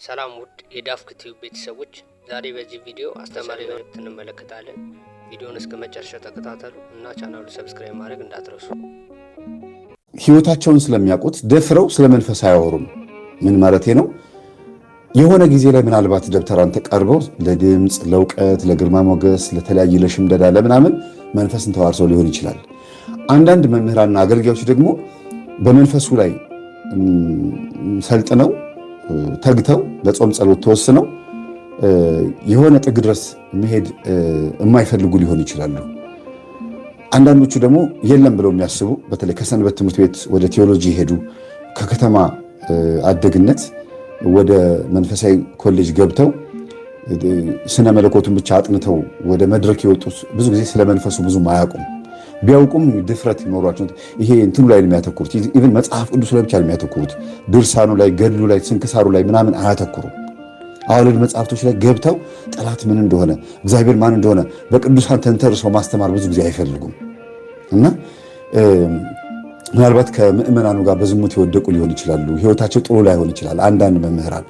ሰላም ውድ የዳፍክ ቲዩብ ቤተሰቦች፣ ዛሬ በዚህ ቪዲዮ አስተማሪ መልእክት እንመለከታለን። ቪዲዮውን እስከ መጨረሻው ተከታተሉ እና ቻናሉን ሰብስክራይብ ማድረግ እንዳትረሱ። ህይወታቸውን ስለሚያውቁት ደፍረው ስለ መንፈስ አያወሩም። ምን ማለት ነው? የሆነ ጊዜ ላይ ምናልባት ደብተራን ተቀርበው ለድምፅ፣ ለእውቀት፣ ለግርማ ሞገስ፣ ለተለያየ ለሽምደዳ ለምናምን መንፈስን ተዋርሰው ሊሆን ይችላል። አንዳንድ መምህራንና አገልጋዮች ደግሞ በመንፈሱ ላይ ሰልጥነው ተግተው በጾም ጸሎት ተወስነው የሆነ ጥግ ድረስ መሄድ የማይፈልጉ ሊሆን ይችላሉ። አንዳንዶቹ ደግሞ የለም ብለው የሚያስቡ በተለይ ከሰንበት ትምህርት ቤት ወደ ቴዎሎጂ ሄዱ፣ ከከተማ አደግነት ወደ መንፈሳዊ ኮሌጅ ገብተው ስነ መለኮቱን ብቻ አጥንተው ወደ መድረክ የወጡት ብዙ ጊዜ ስለ መንፈሱ ብዙም አያውቁም። ቢያውቁም ድፍረት ይኖሯቸው ይሄ እንትኑ ላይ የሚያተኩሩት ኢቭን መጽሐፍ ቅዱስ ላይ ብቻ የሚያተኩሩት ድርሳኑ ላይ፣ ገድሉ ላይ፣ ስንክሳሩ ላይ ምናምን አያተኩሩም። አዋልድ መጽሐፍቶች ላይ ገብተው ጠላት ምን እንደሆነ እግዚአብሔር ማን እንደሆነ በቅዱሳን ተንተርሰው ማስተማር ብዙ ጊዜ አይፈልጉም እና ምናልባት ከምዕመናኑ ጋር በዝሙት የወደቁ ሊሆን ይችላሉ። ህይወታቸው ጥሩ ላይሆን ይችላል። አንዳንድ መምህራን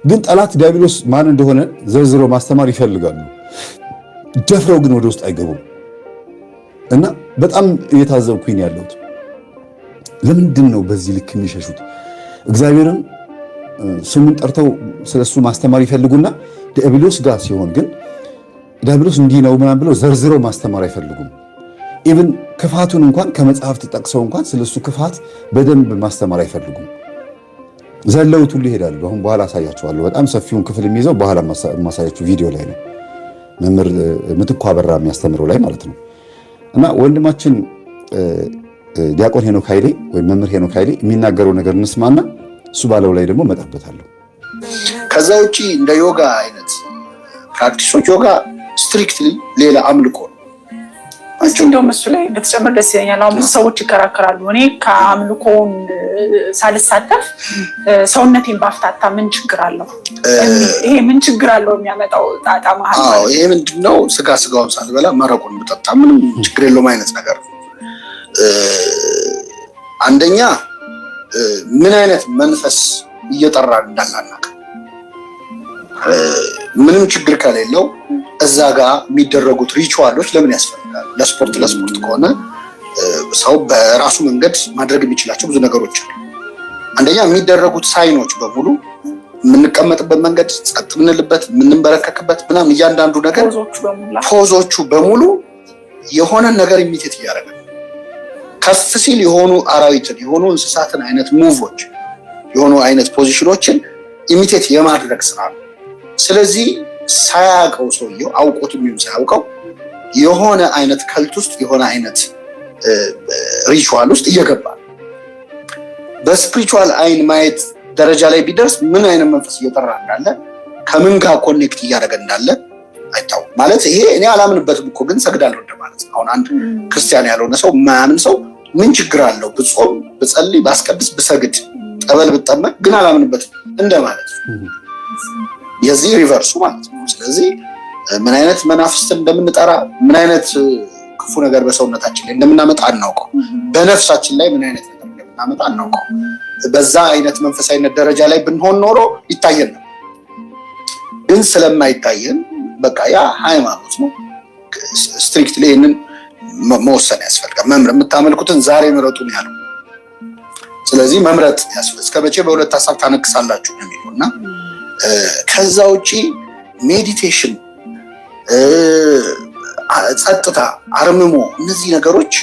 ግን ጠላት ዲያብሎስ ማን እንደሆነ ዘርዝሮ ማስተማር ይፈልጋሉ። ደፍረው ግን ወደ ውስጥ አይገቡም። እና በጣም እየታዘብኩኝ ያለሁት ለምንድን ነው በዚህ ልክ የሚሸሹት? እግዚአብሔርም ስሙን ጠርተው ስለሱ ማስተማር ይፈልጉና ዲያብሎስ ጋር ሲሆን ግን ዲያብሎስ እንዲህ ነው ምናምን ብለው ዘርዝረው ማስተማር አይፈልጉም። ኢቭን ክፋቱን እንኳን ከመጽሐፍት ጠቅሰው እንኳን ስለሱ ክፋት በደንብ ማስተማር አይፈልጉም። ዘለውት ሁሉ ይሄዳሉ። አሁን በኋላ አሳያችኋለሁ። በጣም ሰፊውን ክፍል የሚይዘው በኋላ ማሳያችሁ ቪዲዮ ላይ ነው። መምህር ምትኩ አበራ የሚያስተምረው ላይ ማለት ነው። እና ወንድማችን ዲያቆን ሄኖክ ኃይሌ ወይም መምህር ሄኖክ ኃይሌ የሚናገረው ነገር እንስማና እሱ ባለው ላይ ደግሞ መጣበታለሁ። ከዛ ውጪ እንደ ዮጋ አይነት ፕራክቲሶች ዮጋ ስትሪክትሊ ሌላ አምልኮ ነው። እንደውም እሱ ላይ በተጨመረ ደስ ይለኛል። አሁን ብዙ ሰዎች ይከራከራሉ። እኔ ከአምልኮውን ሳልሳተፍ ሰውነቴን ባፍታታ ምን ችግር አለው? ይሄ ምን ችግር አለው የሚያመጣው ጣጣ ማለት ነው? አዎ ይሄ ምንድነው? ስጋውን ሳልበላ መረቁን ብጠጣ ምንም ችግር የለውም አይነት ነገር ነው። አንደኛ ምን አይነት መንፈስ እየጠራን እንዳላናቀ ምንም ችግር ከሌለው እዛ ጋር የሚደረጉት ሪቹዋሎች ለምን ያስፈልጋሉ? ለስፖርት ከሆነ ሰው በራሱ መንገድ ማድረግ የሚችላቸው ብዙ ነገሮች አሉ። አንደኛ የሚደረጉት ሳይኖች በሙሉ የምንቀመጥበት መንገድ፣ ጸጥ ምንልበት፣ የምንበረከክበት ምናምን እያንዳንዱ ነገር ፖዞቹ በሙሉ የሆነ ነገር ኢሚቴት እያደረገ ከፍ ሲል የሆኑ አራዊትን የሆኑ እንስሳትን አይነት ሙቮች የሆኑ አይነት ፖዚሽኖችን ኢሚቴት የማድረግ ስራ ነው። ስለዚህ ሳያውቀው ሰውየው አውቆት የሚሆን ሳያውቀው የሆነ አይነት ከልት ውስጥ የሆነ አይነት ሪቹዋል ውስጥ እየገባ በስፒሪቹዋል አይን ማየት ደረጃ ላይ ቢደርስ ምን አይነት መንፈስ እየጠራ እንዳለ ከምን ጋር ኮኔክት እያደረገ እንዳለ አይታወቅም። ማለት ይሄ እኔ አላምንበትም እኮ ግን ሰግዳለሁ እንደማለት ነው። አሁን አንድ ክርስቲያን ያልሆነ ሰው ማያምን ሰው ምን ችግር አለው ብጾም፣ ብጸልይ፣ ባስቀድስ፣ ብሰግድ፣ ጠበል ብጠመቅ ግን አላምንበትም እንደማለት ነው። የዚህ ሪቨርሱ ማለት ነው። ስለዚህ ምን አይነት መናፍስትን እንደምንጠራ ምን አይነት ክፉ ነገር በሰውነታችን ላይ እንደምናመጣ አናውቀው። በነፍሳችን ላይ ምን አይነት ነገር እንደምናመጣ አናውቀው። በዛ አይነት መንፈሳዊነት ደረጃ ላይ ብንሆን ኖሮ ይታየን ነው። ግን ስለማይታየን በቃ ያ ሃይማኖት ነው። ስትሪክትሊ ይህንን መወሰን ያስፈልጋል። መምረጥ የምታመልኩትን ዛሬ ምረጡ ነው ያለው። ስለዚህ መምረጥ ያስፈልጋል። እስከመቼ በሁለት ሀሳብ ታነክሳላችሁ ነው የሚለውና ከዛ ውጪ ሜዲቴሽን፣ ጸጥታ፣ አርምሞ እነዚህ ነገሮች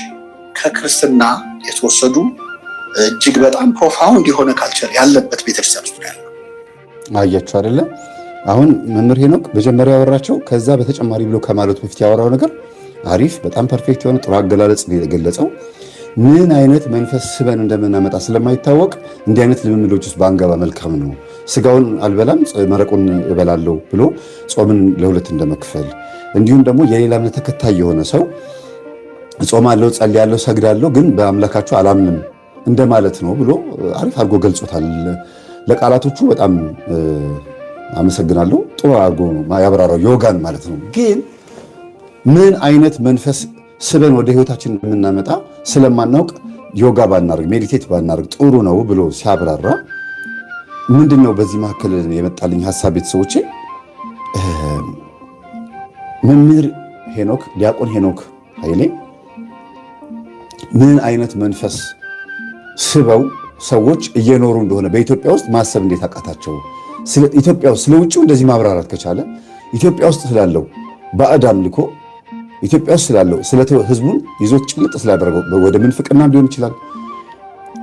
ከክርስትና የተወሰዱ እጅግ በጣም ፕሮፋውንድ የሆነ ካልቸር ያለበት ቤተክርስቲያን ውስጥ ያለው አያችሁ አይደለ? አሁን መምህር ሄኖክ መጀመሪያ ያወራቸው ከዛ በተጨማሪ ብሎ ከማለቱ በፊት ያወራው ነገር አሪፍ፣ በጣም ፐርፌክት የሆነ ጥሩ አገላለጽ ነው የገለጸው። ምን አይነት መንፈስ ስበን እንደምናመጣ ስለማይታወቅ እንዲህ አይነት ልምምዶች ውስጥ ባንገባ መልካም ነው። ስጋውን አልበላም መረቁን እበላለሁ ብሎ ጾምን ለሁለት እንደመክፈል፣ እንዲሁም ደግሞ የሌላ እምነት ተከታይ የሆነ ሰው ጾማለሁ፣ ጸልያለሁ፣ ሰግዳለሁ ግን በአምላካቸው አላምንም እንደማለት ነው ብሎ አሪፍ አድርጎ ገልጾታል። ለቃላቶቹ በጣም አመሰግናለሁ። ጥሩ አድርጎ ያብራራው ዮጋን ማለት ነው። ግን ምን አይነት መንፈስ ስበን ወደ ህይወታችን እንደምናመጣ ስለማናውቅ ዮጋ ባናርግ ሜዲቴት ባናርግ ጥሩ ነው ብሎ ሲያብራራ ምንድነው በዚህ መካከል የመጣልኝ ሐሳብ ቤተሰቦቼ መምህር ሄኖክ ዲያቆን ሄኖክ ኃይሌ ምን አይነት መንፈስ ስበው ሰዎች እየኖሩ እንደሆነ በኢትዮጵያ ውስጥ ማሰብ እንዴት አቃታቸው? ስለ ኢትዮጵያ ውስጥ ስለ ውጭው እንደዚህ ማብራራት ከቻለ ኢትዮጵያ ውስጥ ስላለው ባዕድ አምልኮ ኢትዮጵያ ውስጥ ስላለው ስለ ህዝቡን ይዞት ጭልጥ ስላደረገው ወደ ምንፍቅና ሊሆን ይችላል፣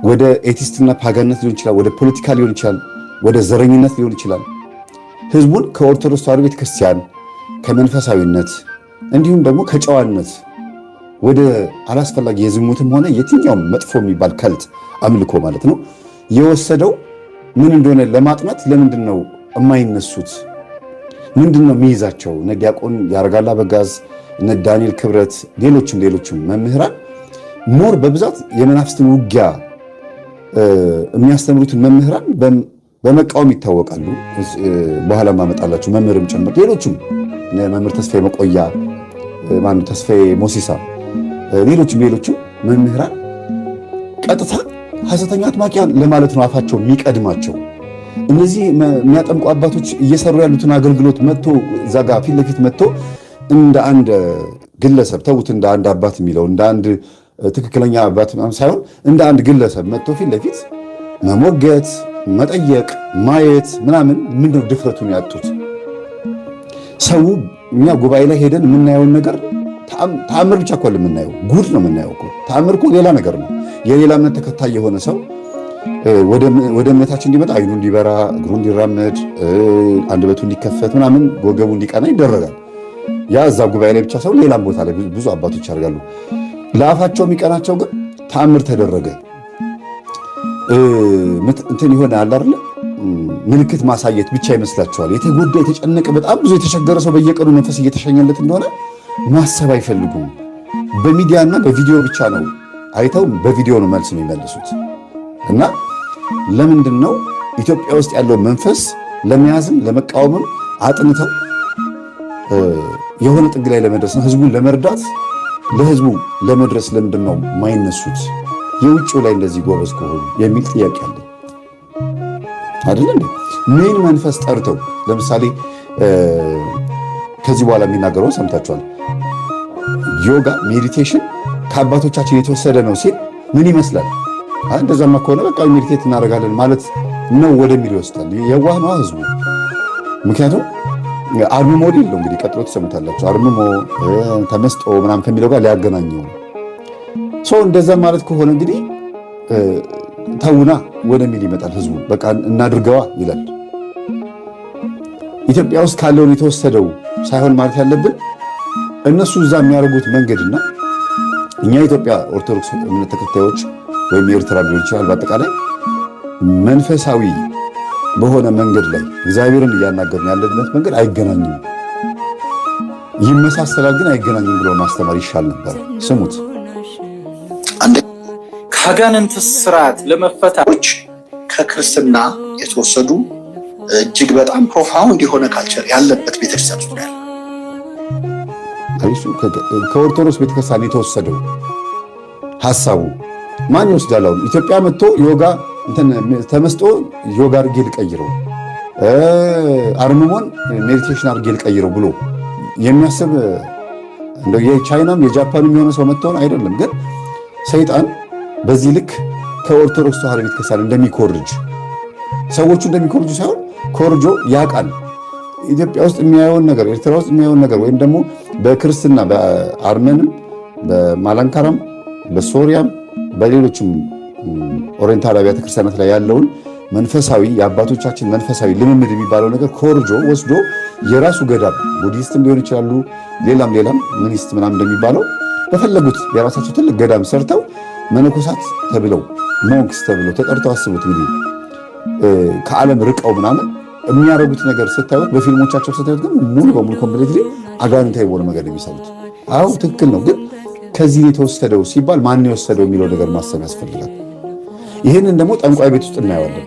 ወደ ኤቲስትና ፓጋንነት ሊሆን ይችላል፣ ወደ ፖለቲካ ሊሆን ይችላል፣ ወደ ዘረኝነት ሊሆን ይችላል። ህዝቡን ከኦርቶዶክስ ተዋሕዶ ቤተክርስቲያን ከመንፈሳዊነት እንዲሁም ደግሞ ከጨዋነት ወደ አላስፈላጊ የዝሙትም ሆነ የትኛውም መጥፎ የሚባል ከልት አምልኮ ማለት ነው የወሰደው ምን እንደሆነ ለማጥናት ለምንድን ነው የማይነሱት? ምንድን ነው የሚይዛቸው? እነ ዲያቆን ያረጋል አበጋዝ፣ እነ ዳንኤል ክብረት፣ ሌሎችም መምህራን ሞር በብዛት የመናፍስትን ውጊያ የሚያስተምሩትን መምህራን በመቃወም ይታወቃሉ። በኋላ ማመጣላችሁ መምህርም ጭምር ሌሎችም መምህር ተስፋዬ መቆያ፣ ማን ተስፋዬ ሞሲሳ፣ ሌሎችም መምህራን ቀጥታ ሐሰተኛ አጥማቂያን ለማለት ነው አፋቸው የሚቀድማቸው። እነዚህ የሚያጠምቁ አባቶች እየሰሩ ያሉትን አገልግሎት መጥቶ እዛ ጋር ፊት ለፊት መጥቶ እንደ አንድ ግለሰብ ተውት፣ እንደ አንድ አባት የሚለው እንደ አንድ ትክክለኛ አባት ሳይሆን እንደ አንድ ግለሰብ መጥቶ ፊት ለፊት መሞገት፣ መጠየቅ፣ ማየት ምናምን ምንድነው ድፍረቱን ያጡት? ሰው እኛ ጉባኤ ላይ ሄደን የምናየውን ነገር ተአምር ብቻ እኮ የምናየው ጉድ ነው የምናየው እኮ። ተአምር እኮ ሌላ ነገር ነው። የሌላ እምነት ተከታይ የሆነ ሰው ወደ እምነታችን እንዲመጣ አይኑ እንዲበራ፣ እግሩ እንዲራመድ፣ አንደበቱ እንዲከፈት ምናምን ወገቡ እንዲቀና ይደረጋል። ያ እዛ ጉባኤ ላይ ብቻ ሰው ሌላም ቦታ ላይ ብዙ አባቶች ያደርጋሉ። ለአፋቸው የሚቀናቸው ግን ተአምር ተደረገ እንትን ይሆን አለ አይደል? ምልክት ማሳየት ብቻ ይመስላቸዋል። የተጎዳ የተጨነቀ በጣም ብዙ የተቸገረ ሰው በየቀኑ መንፈስ እየተሸኘለት እንደሆነ ማሰብ አይፈልጉም። በሚዲያና በቪዲዮ ብቻ ነው አይተው በቪዲዮ ነው መልስ የሚመልሱት። እና ለምንድን ነው ኢትዮጵያ ውስጥ ያለው መንፈስ ለመያዝም ለመቃወምም አጥንተው የሆነ ጥግ ላይ ለመድረስ ነው ህዝቡን ለመርዳት ለህዝቡ ለመድረስ ለምንድን ነው የማይነሱት? የውጭው ላይ እንደዚህ ጎበዝ ከሆኑ የሚል ጥያቄ አለ አይደል እንዴ? ምን መንፈስ ጠርተው ለምሳሌ ከዚህ በኋላ የሚናገረው ሰምታችኋል። ዮጋ ሜዲቴሽን ከአባቶቻችን የተወሰደ ነው ሲል ምን ይመስላል? እንደዛማ ከሆነ በቃ ሜዲቴት እናደርጋለን ማለት ነው ወደሚል ይወስዳል። የዋህ ነው ህዝቡ። ምክንያቱም አርምሞ ሞዴል ነው እንግዲህ ቀጥሎ ትሰሙታላችሁ። አርምሞ ተመስጦ ምናምን ከሚለው ጋር ሊያገናኘው ሰው እንደዛ ማለት ከሆነ እንግዲህ ተውና ወደሚል ይመጣል ህዝቡ። በቃ እናድርገዋ ይላል። ኢትዮጵያ ውስጥ ካለውን የተወሰደው ሳይሆን ማለት ያለብን እነሱ እዛ የሚያደርጉት መንገድና እኛ የኢትዮጵያ ኦርቶዶክስ እምነት ተከታዮች ወይም የኤርትራ ሊሆን ይችላል በአጠቃላይ መንፈሳዊ በሆነ መንገድ ላይ እግዚአብሔርን እያናገርን ያለበት መንገድ አይገናኝም። ይመሳሰላል ግን አይገናኝም ብሎ ማስተማር ይሻል ነበር። ስሙት። ከአጋንንት ስርዓት ለመፈታቶች ከክርስትና የተወሰዱ እጅግ በጣም ፕሮፋውንድ የሆነ ካልቸር ያለበት ቤተክርስቲያን ነው ያለው። ከኦርቶዶክስ ቤተክርስቲያን የተወሰደው ሐሳቡ ማን ይወስዳል? አሁን ኢትዮጵያ መጥቶ ዮጋ ተመስጦ ዮጋ አድርጌ ልቀይረው፣ አርምሞን ሜዲቴሽን አድርጌ ልቀይረው ብሎ የሚያስብ እንደው የቻይናም የጃፓንም የሆነ ሰው መጥቶ አይደለም። ግን ሰይጣን በዚህ ልክ ከኦርቶዶክስ ተዋሕዶ ቤተክርስቲያን እንደሚኮርጅ ሰዎቹ እንደሚኮርጁ ሳይሆን ኮርጆ ያውቃል። ኢትዮጵያ ውስጥ የሚያየውን ነገር ኤርትራ ውስጥ የሚያየውን ነገር ወይም ደግሞ በክርስትና በአርመንም በማላንካራም በሶሪያም በሌሎችም ኦሪየንታል አብያተ ክርስቲያናት ላይ ያለውን መንፈሳዊ የአባቶቻችን መንፈሳዊ ልምምድ የሚባለው ነገር ኮርጆ ወስዶ የራሱ ገዳም ቡዲስትም ሊሆን ይችላሉ፣ ሌላም ሚኒስት ምናምን እንደሚባለው በፈለጉት የራሳቸው ትልቅ ገዳም ሰርተው መነኮሳት ተብለው ሞንክስ ተብለው ተጠርተው አስቡት እንግዲህ ከዓለም ርቀው ምናምን የሚያደርጉት ነገር ስታዩት በፊልሞቻቸው ስታዩት ግን ሙሉ በሙሉ ኮምፕሊትሊ አጋንንታዊ በሆነ መንገድ የሚሰሩት። አዎ ትክክል ነው። ግን ከዚህ የተወሰደው ሲባል ማን የወሰደው የሚለው ነገር ማሰብ ያስፈልጋል። ይህንን ደግሞ ጠንቋይ ቤት ውስጥ እናየዋለን።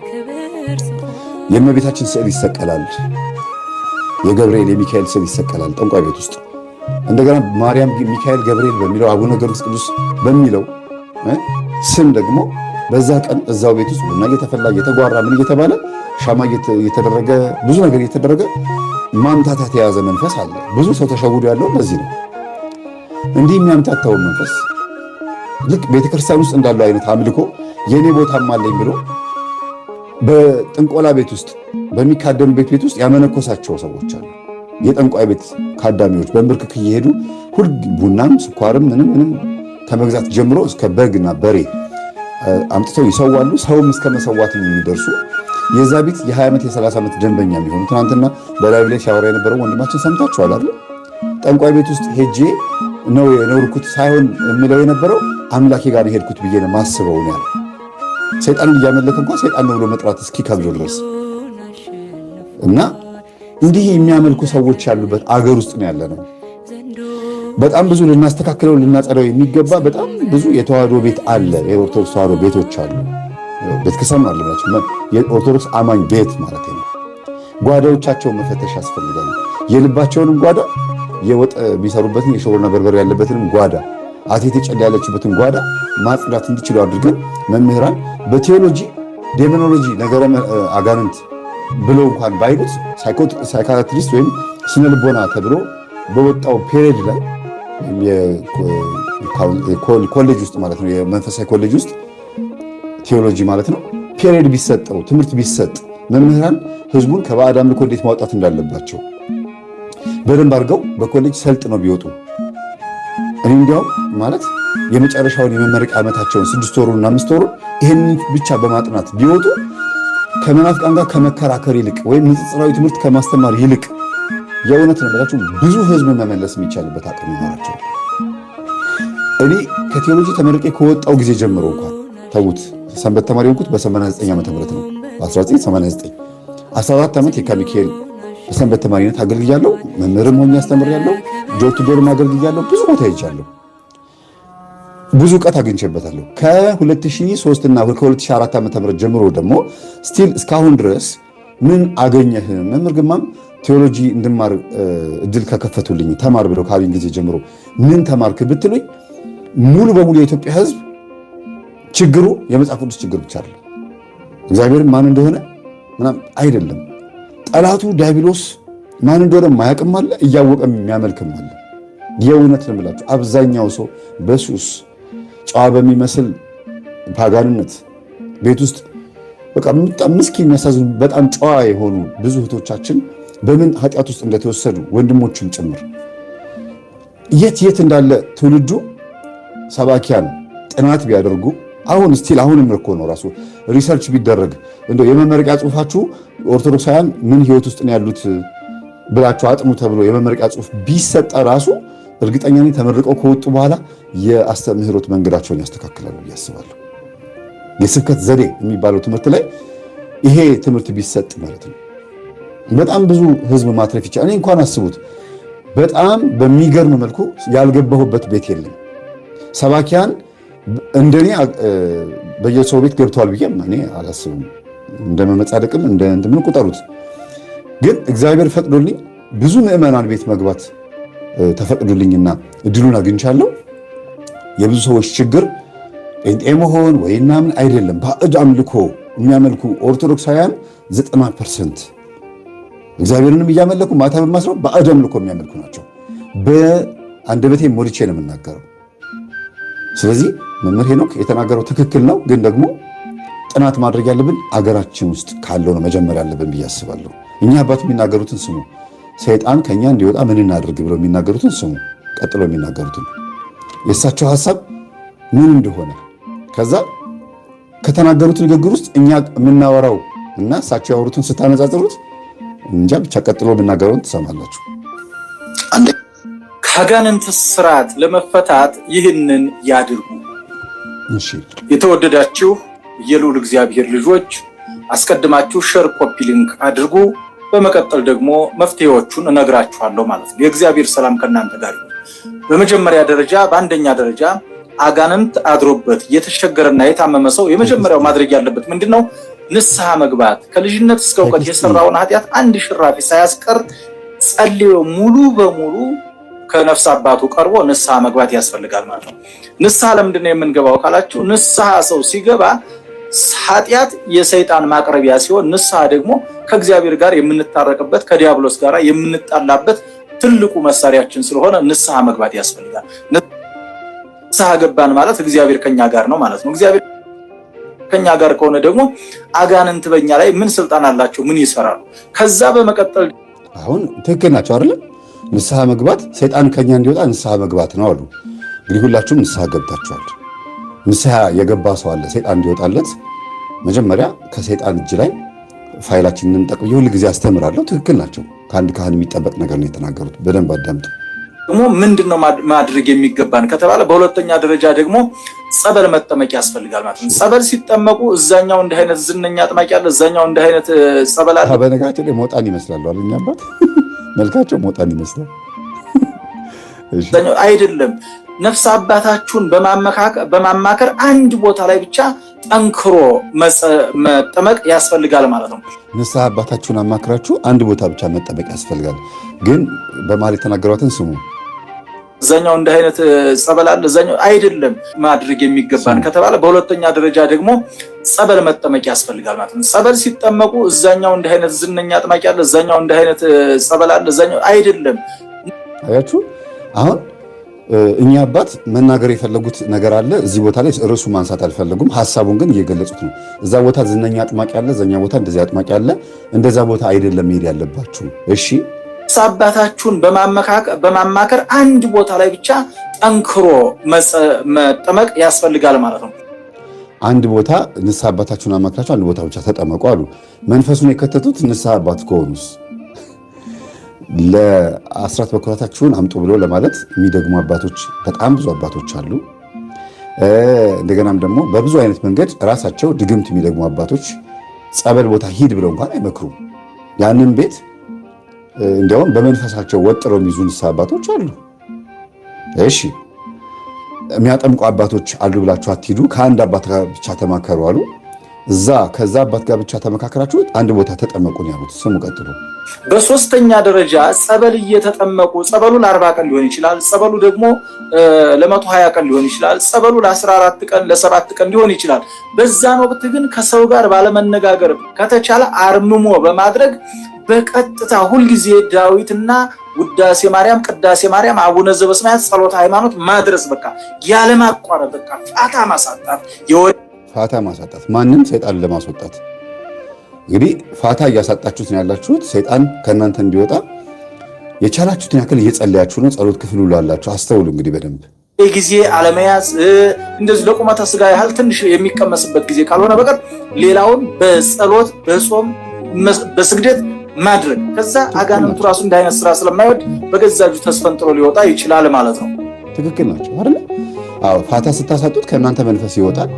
የእመቤታችን ስዕል ይሰቀላል፣ የገብርኤል የሚካኤል ስዕል ይሰቀላል ጠንቋይ ቤት ውስጥ። እንደገና ማርያም፣ ሚካኤል፣ ገብርኤል በሚለው አቡነ ገብረ ቅዱስ በሚለው ስም ደግሞ በዛ ቀን እዛው ቤት ውስጥ ቡና እየተፈላ እየተጓራ ምን እየተባለ ሻማ እየተደረገ ብዙ ነገር እየተደረገ ማምታታት የያዘ መንፈስ አለ። ብዙ ሰው ተሸውዶ ያለው በዚህ ነው። እንዲህ የሚያምታታው መንፈስ ልክ ቤተክርስቲያን ውስጥ እንዳለው አይነት አምልኮ የኔ ቦታም አለኝ ብሎ በጥንቆላ ቤት ውስጥ በሚካደሙ ቤት ውስጥ ያመነኮሳቸው ሰዎች አሉ። የጠንቋይ ቤት ካዳሚዎች በንብርክክ እየሄዱ ሁል ቡናም ስኳርም ምንም ከመግዛት ጀምሮ እስከ በግና በሬ አምጥተው ይሰዋሉ። ሰውም እስከ መሰዋት የሚደርሱ የዛ ቤት የ20 ዓመት የ30 ዓመት ደንበኛ የሚሆኑ ትናንትና በላይቭ ላይ ሲያወራ የነበረው ወንድማችን ሰምታችኋል አይደል? ጠንቋይ ቤት ውስጥ ሄጄ ነው የኖርኩት ሳይሆን የሚለው የነበረው አምላኬ ጋር ሄድኩት ብዬ ነው ማስበው ነው ያለው። ሰይጣንን እያመለከ እንኳን ሰይጣን ነው ብሎ መጥራት እስኪከብድ ድረስ እና እንዲህ የሚያመልኩ ሰዎች ያሉበት አገር ውስጥ ነው ያለነው። በጣም ብዙ ልናስተካክለው ልናጸዳው የሚገባ በጣም ብዙ የተዋህዶ ቤት አለ። የኦርቶዶክስ ተዋህዶ ቤቶች አሉ። ቤተክርስቲያን አለባቸው። የኦርቶዶክስ አማኝ ቤት ማለት ነው። ጓዳዎቻቸውን መፈተሽ ያስፈልጋል። የልባቸውንም ጓዳ የወጥ ቢሰሩበትን የሽሮና በርበሬ ያለበትንም ጓዳ አቴቴ ጨላ ያለችበትን ጓዳ ማጽዳት እንዲችሉ አድርገን መምህራን በቴዎሎጂ ዴሞኖሎጂ ነገረ አጋንንት ብሎ እንኳን ባይሉት ሳይካትሪስት ወይም ስነ ልቦና ተብሎ በወጣው ፔሪድ ላይ ኮሌጅ ውስጥ ማለት ነው የመንፈሳዊ ኮሌጅ ውስጥ ቴዎሎጂ ማለት ነው ፔሪድ ቢሰጠው ትምህርት ቢሰጥ መምህራን ህዝቡን ከባዕድ አምልኮ እንዴት ማውጣት እንዳለባቸው በደንብ አድርገው በኮሌጅ ሰልጥነው ቢወጡ እኔ እንዲያውም ማለት የመጨረሻውን የመመረቂያ ዓመታቸውን 6 ወሩና 5 ወሩ ይሄንን ብቻ በማጥናት ቢወጡ ከመናፍቃን ጋር ከመከራከር ይልቅ ወይም ንጽጽራዊ ትምህርት ከማስተማር ይልቅ የእውነት ነው ብላችሁ ብዙ ህዝብ መመለስ የሚቻልበት አቅም ይኖራቸዋል። እኔ ከቴዎሎጂ ተመርቄ ከወጣው ጊዜ ጀምሮ እንኳን ተውት ሰንበት ተማሪ ሆንኩት በ89 ዓመተ ምህረት ነው። በ1989 14 ዓመት የካ ሚካኤል በሰንበት ተማሪነት አገልግያለሁ። መምህርም ሆኜ አስተምሬያለሁ። ጆርቱ ዶርም አገልግያለሁ። ብዙ ቦታ ሄጃለሁ። ብዙ ዕውቀት አግኝቼበታለሁ። ከ2003 እና ከ2004 ዓመተ ምህረት ጀምሮ ደግሞ ስቲል እስካሁን ድረስ ምን አገኘህ? መምህር ግርማም ቴዎሎጂ እንድማር እድል ከከፈቱልኝ ተማር ብለው ካሉኝ ጊዜ ጀምሮ ምን ተማርክ ብትሉኝ ሙሉ በሙሉ የኢትዮጵያ ሕዝብ ችግሩ የመጽሐፍ ቅዱስ ችግር ብቻ አይደለም። እግዚአብሔር ማን እንደሆነ ምናምን አይደለም። ጠላቱ ዲያብሎስ ማን እንደሆነ ማያውቅም አለ፣ እያወቀም የሚያመልክም አለ። የእውነት ነው የምላችሁ አብዛኛው ሰው በሱስ ጨዋ በሚመስል ፓጋንነት ቤት ውስጥ በቃ በጣም ምስኪን የሚያሳዝኑ በጣም ጨዋ የሆኑ ብዙ እህቶቻችን በምን ኃጢአት ውስጥ እንደተወሰዱ ወንድሞችም ጭምር የት እንዳለ ትውልዱ ሰባኪያን ጥናት ቢያደርጉ አሁን ስቲል አሁንም እኮ ነው ራሱ ሪሰርች ቢደረግ እንደው የመመረቂያ ጽሑፋችሁ ኦርቶዶክሳውያን ምን ህይወት ውስጥ ነው ያሉት ብላችሁ አጥኑ ተብሎ የመመረቂያ ጽሑፍ ቢሰጣ ራሱ እርግጠኛ ነኝ ተመርቀው ከወጡ በኋላ የአስተምህሮት መንገዳቸውን ያስተካክላሉ ያስባለሁ። የስብከት ዘዴ የሚባለው ትምህርት ላይ ይሄ ትምህርት ቢሰጥ ማለት ነው በጣም ብዙ ህዝብ ማትረፍ ይቻላል። እኔ እንኳን አስቡት በጣም በሚገርም መልኩ ያልገባሁበት ቤት የለም። ሰባኪያን እንደኔ በየሰው ቤት ገብተዋል ብዬ እኔ አላስብም። እንደመመጻደቅም እንደምን ቁጠሩት። ግን እግዚአብሔር ፈቅዶልኝ ብዙ ምዕመናን ቤት መግባት ተፈቅዶልኝና እድሉን አግኝቻለሁ። የብዙ ሰዎች ችግር ጴንጤ መሆን ወይና ምን አይደለም። ባዕድ አምልኮ የሚያመልኩ ኦርቶዶክሳውያን 90% እግዚአብሔርንም እያመለኩ ማታ በማስረው ባዕድ አምልኮ የሚያመልኩ ናቸው። በአንደበቴ ሞልቼ ነው የምናገረው። ስለዚህ መምህር ሄኖክ የተናገረው ትክክል ነው። ግን ደግሞ ጥናት ማድረግ ያለብን አገራችን ውስጥ ካለው ነው መጀመር ያለብን ብዬ አስባለሁ። እኛ አባት የሚናገሩትን ስሙ። ሰይጣን ከኛ እንዲወጣ ምን እናድርግ ብለው የሚናገሩትን ስሙ። ቀጥሎ የሚናገሩትን የእሳቸው ሐሳብ ምን እንደሆነ ከዛ ከተናገሩት ንግግር ውስጥ እኛ የምናወራው እና እሳቸው ያወሩትን ስታነጻጽሩት እንጃ ብቻ ቀጥሎ የምናገረውን ትሰማላችሁ። ከአጋንንት ስርዓት ለመፈታት ይህንን ያድርጉ። እሺ የተወደዳችሁ የልዑል እግዚአብሔር ልጆች አስቀድማችሁ ሼር፣ ኮፒ ሊንክ አድርጉ። በመቀጠል ደግሞ መፍትሄዎቹን እነግራችኋለሁ ማለት ነው። የእግዚአብሔር ሰላም ከእናንተ ጋር ይሁን። በመጀመሪያ ደረጃ በአንደኛ ደረጃ አጋንንት አድሮበት የተሸገረና የታመመ ሰው የመጀመሪያው ማድረግ ያለበት ምንድነው? ንስሐ መግባት። ከልጅነት እስከ እውቀት የሰራውን ኃጢአት አንድ ሽራፊ ሳያስቀር ጸልዮ ሙሉ በሙሉ ከነፍስ አባቱ ቀርቦ ንስሐ መግባት ያስፈልጋል ማለት ነው። ንስሐ ለምንድን ነው የምንገባው ካላችሁ፣ ንስሐ ሰው ሲገባ ኃጢአት የሰይጣን ማቅረቢያ ሲሆን ንስሐ ደግሞ ከእግዚአብሔር ጋር የምንታረቅበት ከዲያብሎስ ጋር የምንጣላበት ትልቁ መሳሪያችን ስለሆነ ንስሐ መግባት ያስፈልጋል። ንስሐ ገባን ማለት እግዚአብሔር ከኛ ጋር ነው ማለት ነው። እግዚአብሔር ከኛ ጋር ከሆነ ደግሞ አጋንንት በእኛ ላይ ምን ስልጣን አላቸው? ምን ይሰራሉ? ከዛ በመቀጠል አሁን ትክክል ናቸው አይደል? ንስሐ መግባት ሰይጣን ከኛ እንዲወጣ ንስሐ መግባት ነው አሉ። እንግዲህ ሁላችሁም ንስሐ ገብታችኋል። ንስሐ የገባ ሰው አለ ሰይጣን እንዲወጣለት መጀመሪያ ከሰይጣን እጅ ላይ ፋይላችንን እንጠቅም ሁሉ ጊዜ አስተምራለሁ። ትክክል ናቸው። ከአንድ ካህን የሚጠበቅ ነገር ነው የተናገሩት። በደንብ አዳምጡ። ደግሞ ምንድነው ማድረግ የሚገባን ከተባለ በሁለተኛ ደረጃ ደግሞ ጸበል መጠመቅ ያስፈልጋል ማለት ነው። ጸበል ሲጠመቁ እዛኛው እንደ አይነት ዝነኛ አጥማቂ አለ፣ እዛኛው እንደ አይነት ጸበል አለ። በነገራችን ላይ ሞጣን ይመስላሉ አሉኝ አባት መልካቸው ሞጣን ይመስላል። እዛኛው አይደለም። ነፍስ አባታችሁን በማማከር አንድ ቦታ ላይ ብቻ ጠንክሮ መጠመቅ ያስፈልጋል ማለት ነው። ንስሐ አባታችሁን አማክራችሁ አንድ ቦታ ብቻ መጠመቅ ያስፈልጋል። ግን በመሀል የተናገሯትን ስሙ። እዛኛው እንደ አይነት ጸበል አለ፣ እዛኛው አይደለም። ማድረግ የሚገባን ከተባለ በሁለተኛ ደረጃ ደግሞ ጸበል መጠመቅ ያስፈልጋል ማለት ነው። ጸበል ሲጠመቁ እዛኛው እንደ አይነት ዝነኛ አጥማቂ አለ፣ እዛኛው እንደ አይነት ጸበል አለ፣ እዛኛው አይደለም። አያችሁ አሁን እኛ አባት መናገር የፈለጉት ነገር አለ። እዚህ ቦታ ላይ ርዕሱ ማንሳት አልፈለጉም። ሐሳቡን ግን እየገለጹት ነው። እዛ ቦታ ዝነኛ አጥማቂ አለ፣ እዛኛ ቦታ እንደዚህ አጥማቂ አለ። እንደዛ ቦታ አይደለም መሄድ ያለባችሁ። እሺ አባታችሁን በማማከር አንድ ቦታ ላይ ብቻ ጠንክሮ መጠመቅ ያስፈልጋል ማለት ነው። አንድ ቦታ ንስሐ አባታችሁን አማክራችሁ አንድ ቦታ ብቻ ተጠመቁ አሉ። መንፈሱን የከተቱት ንስሐ አባት ከሆኑስ ለአስራት በኩራታችሁን አምጡ ብሎ ለማለት የሚደግሙ አባቶች በጣም ብዙ አባቶች አሉ። እንደገናም ደግሞ በብዙ አይነት መንገድ ራሳቸው ድግምት የሚደግሙ አባቶች ጸበል ቦታ ሂድ ብለው እንኳን አይመክሩም። ያንን ቤት እንዲያውም በመንፈሳቸው ወጥረው የሚይዙ ንስሐ አባቶች አሉ። እሺ የሚያጠምቁ አባቶች አሉ ብላችሁ አትሂዱ፣ ከአንድ አባት ጋር ብቻ ተማከሩ አሉ። ከዛ አባት ጋር ብቻ ተመካከራችሁ አንድ ቦታ ተጠመቁ ነው ያሉት። ስሙ ቀጥሉ። በሶስተኛ ደረጃ ጸበል እየተጠመቁ ጸበሉ ለ40 ቀን ሊሆን ይችላል። ጸበሉ ደግሞ ለ120 ቀን ሊሆን ይችላል። ጸበሉ ለ14 ቀን ለ7 ቀን ሊሆን ይችላል። በዛን ወቅት ግን ከሰው ጋር ባለመነጋገር ከተቻለ አርምሞ በማድረግ በቀጥታ ሁልጊዜ ዳዊትና ውዳሴ ማርያም፣ ቅዳሴ ማርያም፣ አቡነ ዘበሰማያት፣ ጸሎተ ሃይማኖት ማድረስ በቃ ያለማቋረጥ በቃ ፋታ ማሳጣት ማንም ሰይጣን ለማስወጣት እንግዲህ ፋታ እያሳጣችሁት ነው ያላችሁት። ሰይጣን ከእናንተ እንዲወጣ የቻላችሁትን ያክል እየጸለያችሁ ነው። ጸሎት ክፍል ሁሉ አላችሁ። አስተውሉ እንግዲህ በደንብ ጊዜ አለመያዝ እንደዚህ ለቁመተ ስጋ ያህል ትንሽ የሚቀመስበት ጊዜ ካልሆነ በቀር ሌላውን በጸሎት በጾም በስግደት ማድረግ ከዛ አጋንንቱ ራሱ እንደ አይነት ስራ ስለማይወድ በገዛጁ ተስፈንጥሮ ሊወጣ ይችላል ማለት ነው። ትክክል ናቸው አይደል? አዎ ፋታ ስታሳጡት ከእናንተ መንፈስ ይወጣል።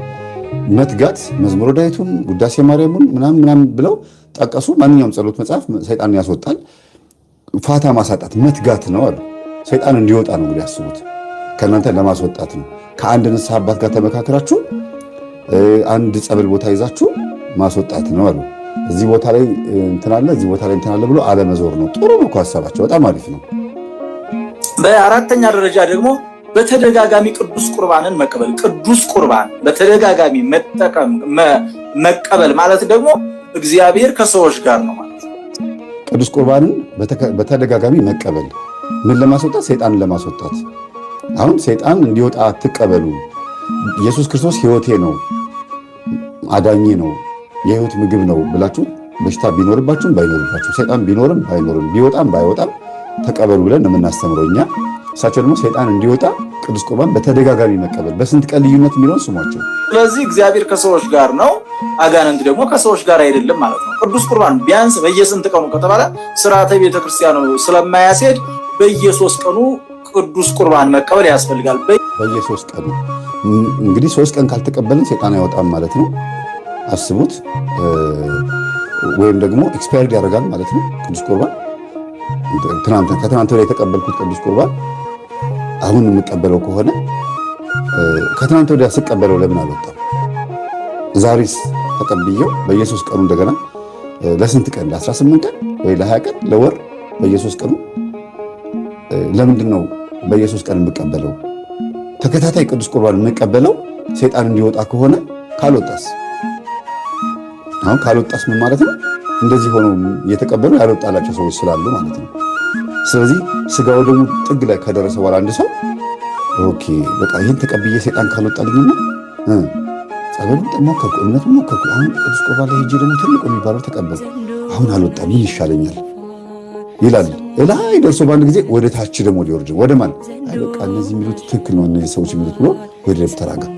መትጋት መዝሙረ ዳዊቱን ውዳሴ ማርያሙን ምናምን ብለው ጠቀሱ። ማንኛውም ጸሎት መጽሐፍ ሰይጣንን ያስወጣል። ፋታ ማሳጣት መትጋት ነው አሉ። ሰይጣን እንዲወጣ ነው እንግዲህ አስቡት። ከእናንተ ለማስወጣት ነው። ከአንድ ንስሐ አባት ጋር ተመካከራችሁ አንድ ጸበል ቦታ ይዛችሁ ማስወጣት ነው አሉ። እዚህ ቦታ ላይ እንትን አለ፣ እዚህ ቦታ ላይ እንትን አለ ብሎ አለመዞር ነው። ጥሩ ነው እኮ ሀሳባቸው፣ በጣም አሪፍ ነው። በአራተኛ ደረጃ ደግሞ በተደጋጋሚ ቅዱስ ቁርባንን መቀበል። ቅዱስ ቁርባን በተደጋጋሚ መቀበል ማለት ደግሞ እግዚአብሔር ከሰዎች ጋር ነው ማለት ነው። ቅዱስ ቁርባንን በተደጋጋሚ መቀበል ምን ለማስወጣት? ሰይጣንን ለማስወጣት። አሁን ሰይጣን እንዲወጣ አትቀበሉ። ኢየሱስ ክርስቶስ ሕይወቴ ነው፣ አዳኜ ነው፣ የሕይወት ምግብ ነው ብላችሁ በሽታ ቢኖርባችሁም ባይኖርባችሁ፣ ሰይጣን ቢኖርም ባይኖርም፣ ቢወጣም ባይወጣም ተቀበሉ ብለን የምናስተምረው እኛ። እሳቸው ደግሞ ሰይጣን እንዲወጣ ቅዱስ ቁርባን በተደጋጋሚ መቀበል። በስንት ቀን ልዩነት የሚለውን ስሟቸው። ስለዚህ እግዚአብሔር ከሰዎች ጋር ነው፣ አጋንንት ደግሞ ከሰዎች ጋር አይደለም ማለት ነው። ቅዱስ ቁርባን ቢያንስ በየስንት ቀኑ ከተባለ ስርዓተ ቤተክርስቲያኑ ስለማያስሄድ በየ3 ቀኑ ቅዱስ ቁርባን መቀበል ያስፈልጋል። በየ3 ቀኑ እንግዲህ 3 ቀን ካልተቀበልን ሰይጣን አይወጣም ማለት ነው። አስቡት። ወይም ደግሞ ኤክስፓየርድ ያደርጋል ማለት ነው። ቅዱስ ቁርባን ከትናንት ወዲያ የተቀበልኩት ቅዱስ ቁርባን አሁን የምቀበለው ከሆነ ከትናንት ወዲያ ስቀበለው ለምን አልወጣም? ዛሬስ ተቀብየው በየ3 ቀኑ እንደገና ለስንት ቀን? ለ18 ቀን ወይ ለ20 ቀን ለወር በየ3 ቀኑ ለምንድን ነው በየ3 ቀን የምቀበለው? ተከታታይ ቅዱስ ቁርባን የምቀበለው ሰይጣን እንዲወጣ ከሆነ ካልወጣስ? አሁን ካልወጣስ ምን ማለት ነው? እንደዚህ ሆኖ እየተቀበሉ ያልወጣላቸው ሰዎች ስላሉ ማለት ነው። ስለዚህ ስጋው ደግሞ ጥግ ላይ ከደረሰ በኋላ አንድ ሰው ኦኬ በቃ ይህን ተቀብዬ ሰይጣን ካልወጣልኝና ጸበሉን ሞከርኩ፣ እምነቱን ሞከርኩ፣ አሁን ቅዱስ ቁርባን ላይ ሄጄ ደግሞ ትልቁ የሚባለው ተቀበልኩ፣ አሁን አልወጣም፣ ምን ይሻለኛል ይላል። እላይ ደርሶ በአንድ ጊዜ ወደ ታች ደግሞ ሊወርድ ወደ ማን በቃ እነዚህ የሚሉት ትክክል ነው እነዚህ ሰዎች የሚሉት ብሎ ወደ ደብተራ ጋር